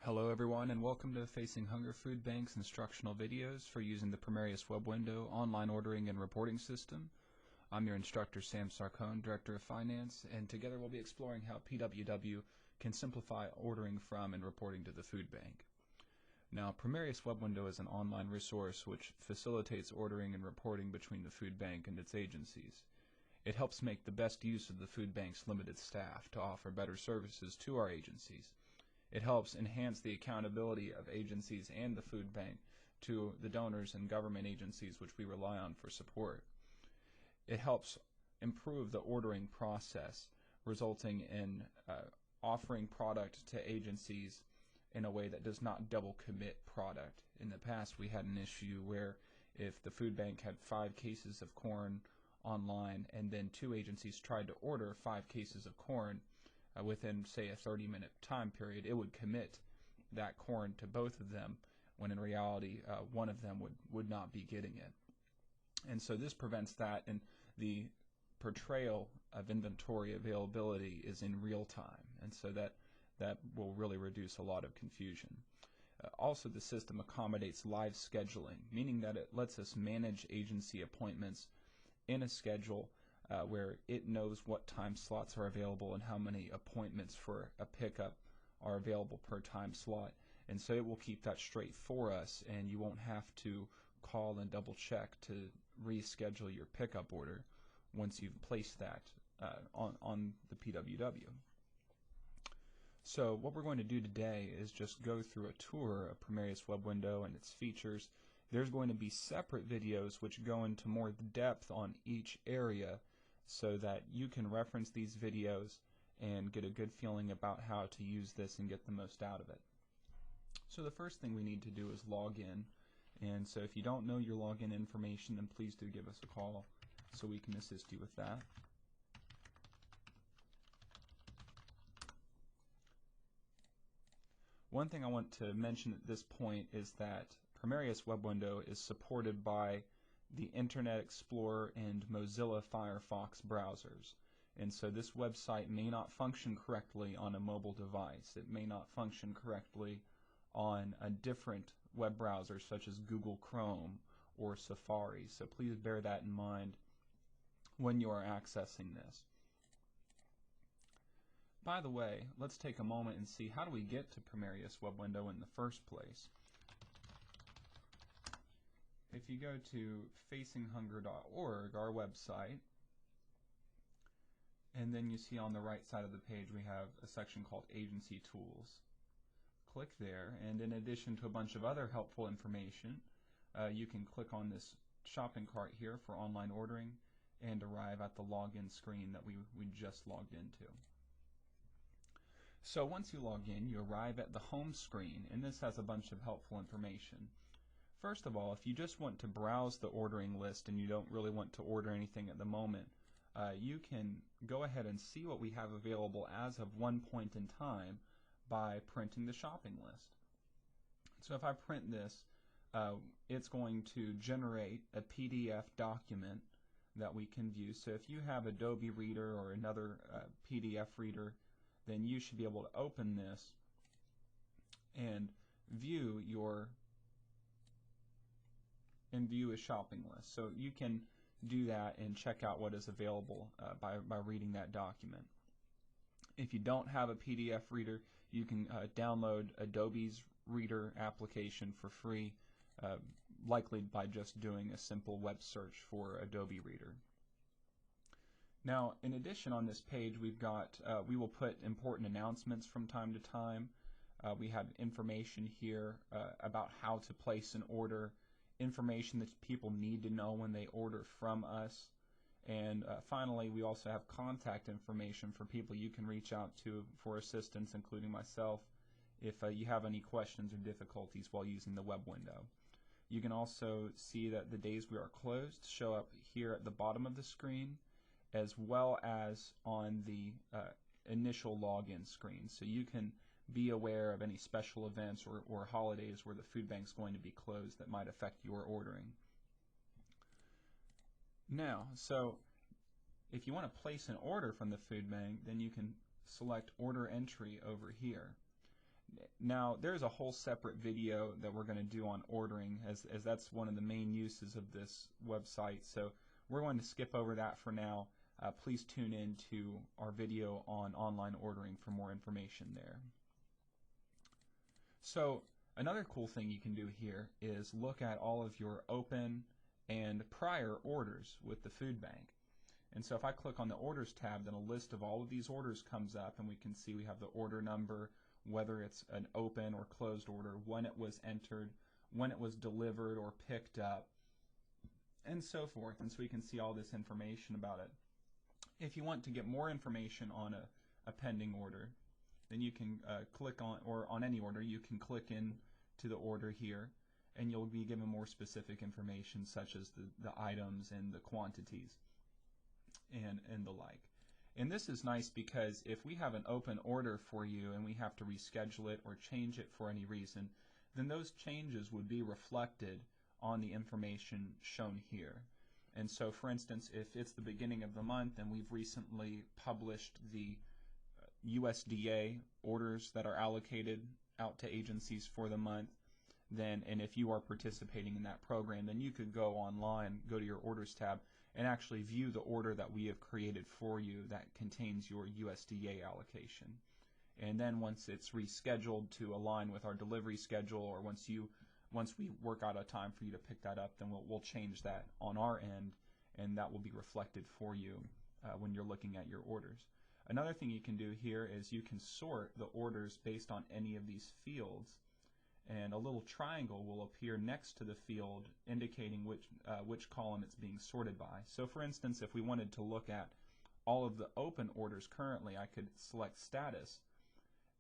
Hello everyone, and welcome to Facing Hunger Food Bank's instructional videos for using the Primarius web window online ordering and reporting system. I'm your instructor Sam Sarcone, Director of Finance, and together we'll be exploring how PWW can simplify ordering from and reporting to the food bank. Now, Primarius web window is an online resource which facilitates ordering and reporting between the food bank and its agencies. It helps make the best use of the food bank's limited staff to offer better services to our agencies. It helps enhance the accountability of agencies and the food bank to the donors and government agencies which we rely on for support. It helps improve the ordering process, resulting in offering product to agencies in a way that does not double commit product. In the past, we had an issue where if the food bank had 5 cases of corn online and then 2 agencies tried to order 5 cases of corn, within, say, a 30-minute time period, it would commit that corn to both of them, when in reality one of them would not be getting it. And so this prevents that, and the portrayal of inventory availability is in real time, and so that will really reduce a lot of confusion. Also, the system accommodates live scheduling, meaning that it lets us manage agency appointments in a schedule where it knows what time slots are available and how many appointments for a pickup are available per time slot. And so it will keep that straight for us, and you won't have to call and double check to reschedule your pickup order once you've placed that on the PWW. So what we're going to do today is just go through a tour of Primarius web window and its features. There's going to be separate videos which go into more depth on each area, so that you can reference these videos and get a good feeling about how to use this and get the most out of it. So the first thing we need to do is log in, and so if you don't know your login information, then please do give us a call so we can assist you with that. One thing I want to mention at this point is that Primarius web window is supported by the Internet Explorer and Mozilla Firefox browsers, and so this website may not function correctly on a mobile device. It may not function correctly on a different web browser such as Google Chrome or Safari, so please bear that in mind when you are accessing this. By the way, let's take a moment and see, how do we get to Primarius web window in the first place? If you go to facinghunger.org, our website, and then you see on the right side of the page we have a section called Agency Tools. Click there, and in addition to a bunch of other helpful information, you can click on this shopping cart here for online ordering and arrive at the login screen that we just logged into. So once you log in, you arrive at the home screen, and this has a bunch of helpful information. First of all, if you just want to browse the ordering list and you don't really want to order anything at the moment, you can go ahead and see what we have available as of one point in time by printing the shopping list. So if I print this, it's going to generate a PDF document that we can view. So if you have Adobe Reader or another PDF reader, then you should be able to open this and view a shopping list. So you can do that and check out what is available by reading that document. If you don't have a PDF reader, you can download Adobe's Reader application for free, likely by just doing a simple web search for Adobe Reader. Now, in addition, on this page we will put important announcements from time to time. We have information here about how to place an order, information that people need to know when they order from us, and finally we also have contact information for people you can reach out to for assistance, including myself, if you have any questions or difficulties while using the web window. You can also see that the days we are closed show up here at the bottom of the screen, as well as on the initial login screen, so you can be aware of any special events or holidays where the food bank is going to be closed that might affect your ordering. Now, so if you want to place an order from the food bank, then you can select Order Entry over here. Now, there's a whole separate video that we're going to do on ordering, as that's one of the main uses of this website. So we're going to skip over that for now. Please tune in to our video on online ordering for more information there. So another cool thing you can do here is look at all of your open and prior orders with the food bank. And so if I click on the Orders tab, then a list of all of these orders comes up, and we can see we have the order number, whether it's an open or closed order, when it was entered, when it was delivered or picked up, and so forth. And so we can see all this information about it. If you want to get more information on a pending order, then you can click on, or on any order, you can click in to the order here, and you'll be given more specific information such as the items and the quantities and the like. And this is nice because if we have an open order for you and we have to reschedule it or change it for any reason, then those changes would be reflected on the information shown here. And so, for instance, if it's the beginning of the month and we've recently published the USDA orders that are allocated out to agencies for the month, then, and if you are participating in that program, then you could go online, go to your Orders tab, and actually view the order that we have created for you that contains your USDA allocation. And then once it's rescheduled to align with our delivery schedule, or once we work out a time for you to pick that up, then we'll change that on our end, and that will be reflected for you when you're looking at your orders. Another thing you can do here is you can sort the orders based on any of these fields, and a little triangle will appear next to the field indicating which column it's being sorted by. So for instance, if we wanted to look at all of the open orders currently, I could select status,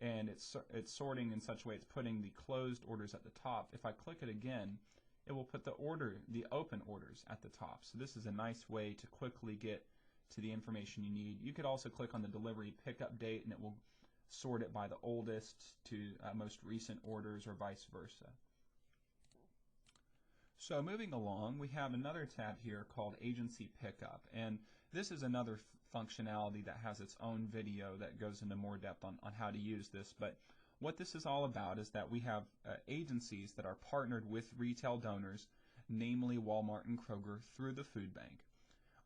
and it's sorting in such a way it's putting the closed orders at the top. If I click it again, it will put the open orders at the top. So this is a nice way to quickly get to the information you need. You could also click on the delivery pickup date, and it will sort it by the oldest to most recent orders, or vice versa. So moving along, we have another tab here called Agency Pickup, and this is another functionality that has its own video that goes into more depth on how to use this. But what this is all about is that we have agencies that are partnered with retail donors, namely Walmart and Kroger, through the food bank.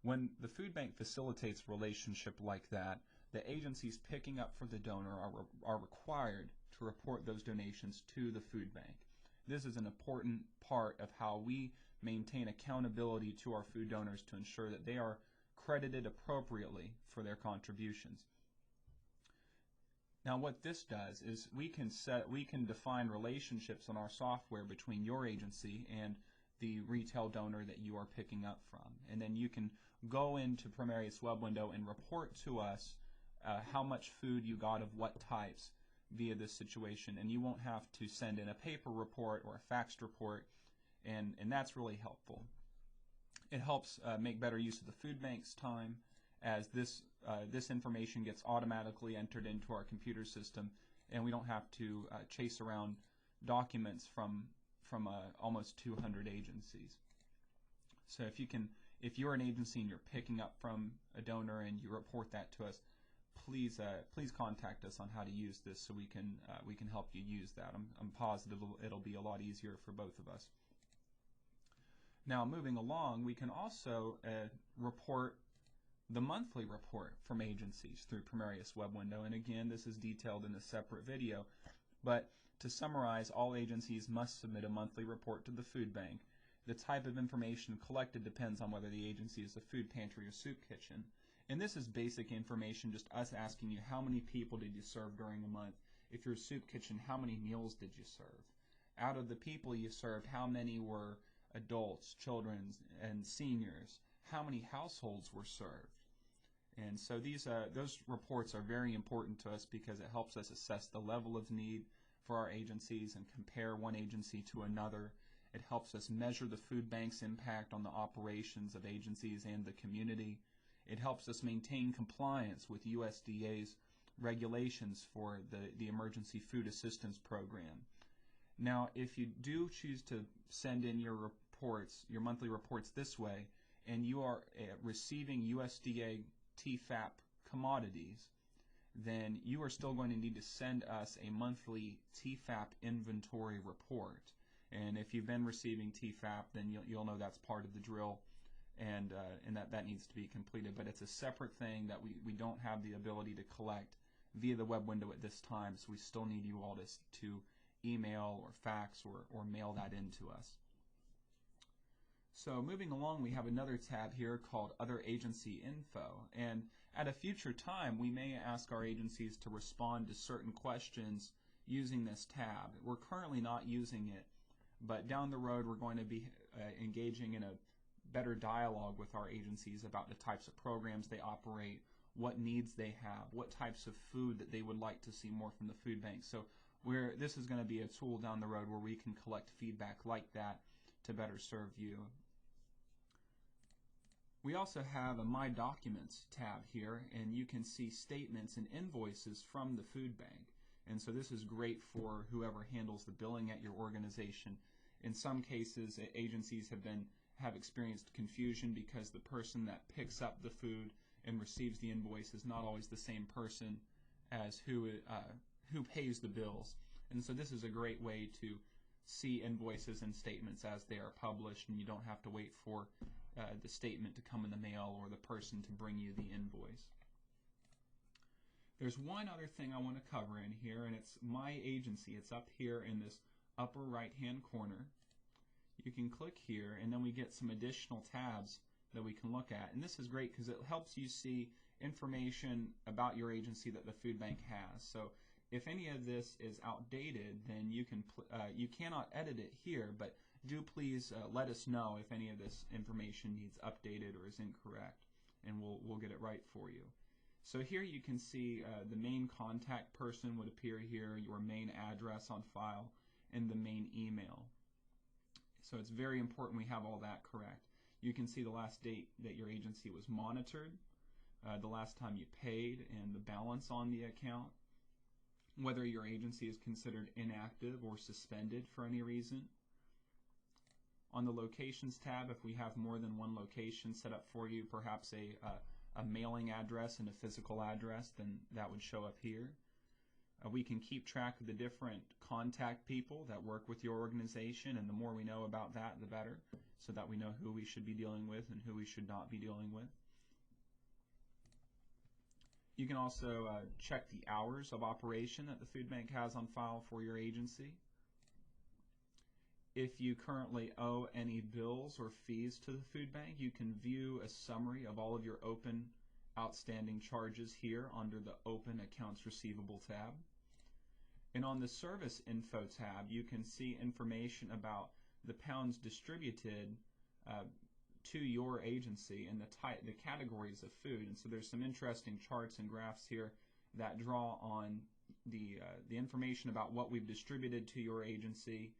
When the food bank facilitates a relationship like that, the agencies picking up for the donor are required to report those donations to the food bank. This is an important part of how we maintain accountability to our food donors to ensure that they are credited appropriately for their contributions. Now what this does is we can define relationships in our software between your agency and the retail donor that you are picking up from. And then you can go into Primarius web window and report to us how much food you got of what types via this situation, and you won't have to send in a paper report or a faxed report, and that's really helpful. It helps make better use of the food bank's time, as this information gets automatically entered into our computer system, and we don't have to chase around documents from almost 200 agencies. So if you're an agency and you're picking up from a donor and you report that to us, please contact us on how to use this so we can help you use that. I'm positive it'll be a lot easier for both of us. Now moving along, we can also report the monthly report from agencies through Primarius web window, and again this is detailed in a separate video, but to summarize, all agencies must submit a monthly report to the food bank. The type of information collected depends on whether the agency is a food pantry or soup kitchen. And this is basic information, just us asking you how many people did you serve during a month. If you're a soup kitchen, how many meals did you serve? Out of the people you served, how many were adults, children, and seniors? How many households were served? And so those reports are very important to us because it helps us assess the level of need for our agencies and compare one agency to another. It helps us measure the food bank's impact on the operations of agencies and the community. It helps us maintain compliance with USDA's regulations for the Emergency Food Assistance Program. Now, if you do choose to send in your reports, your monthly reports this way, and you are receiving USDA TFAP commodities, then you are still going to need to send us a monthly TFAP inventory report. And if you've been receiving TFAP, then you'll know that's part of the drill, and that needs to be completed. But it's a separate thing that we don't have the ability to collect via the web window at this time, so we still need you all to email or fax or mail that in to us. So moving along, we have another tab here called Other Agency Info, and at a future time we may ask our agencies to respond to certain questions using this tab. We're currently not using it, but down the road we're going to be engaging in a better dialogue with our agencies about the types of programs they operate, what needs they have, what types of food that they would like to see more from the food bank. So this is going to be a tool down the road where we can collect feedback like that to better serve you. We also have a My Documents tab here, and you can see statements and invoices from the food bank. And so this is great for whoever handles the billing at your organization. In some cases, agencies have experienced confusion because the person that picks up the food and receives the invoice is not always the same person as who pays the bills. And so this is a great way to see invoices and statements as they are published, and you don't have to wait for the statement to come in the mail or the person to bring you the invoice. There's one other thing I want to cover in here, and it's My Agency. It's up here in this upper right hand corner. You can click here, and then we get some additional tabs that we can look at. And this is great because it helps you see information about your agency that the food bank has. So if any of this is outdated, then you cannot edit it here, but do please let us know if any of this information needs updated or is incorrect, and we'll get it right for you. So here you can see the main contact person would appear here, your main address on file, and the main email. So it's very important we have all that correct. You can see the last date that your agency was monitored, the last time you paid, and the balance on the account, whether your agency is considered inactive or suspended for any reason. On the Locations tab, if we have more than one location set up for you, perhaps a mailing address and a physical address, then that would show up here. We can keep track of the different contact people that work with your organization, and the more we know about that, the better, so that we know who we should be dealing with and who we should not be dealing with. You can also check the hours of operation that the food bank has on file for your agency. If you currently owe any bills or fees to the food bank, you can view a summary of all of your open outstanding charges here under the Open Accounts Receivable tab. And on the Service Info tab, you can see information about the pounds distributed to your agency and the categories of food. And so there's some interesting charts and graphs here that draw on the information about what we've distributed to your agency,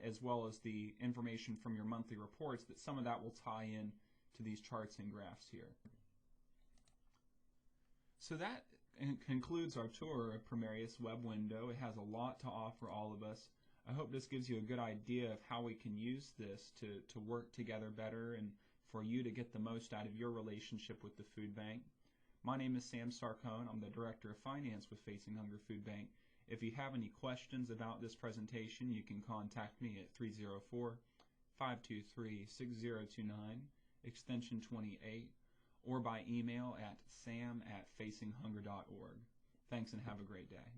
as well as the information from your monthly reports, that some of that will tie in to these charts and graphs here. So that concludes our tour of Primarius Web Window. It has a lot to offer all of us. I hope this gives you a good idea of how we can use this to work together better and for you to get the most out of your relationship with the food bank. My name is Sam Sarcone. I'm the Director of Finance with Facing Hunger Food Bank. If you have any questions about this presentation, you can contact me at 304-523-6029, extension 28, or by email at sam@facinghunger.org. Thanks and have a great day.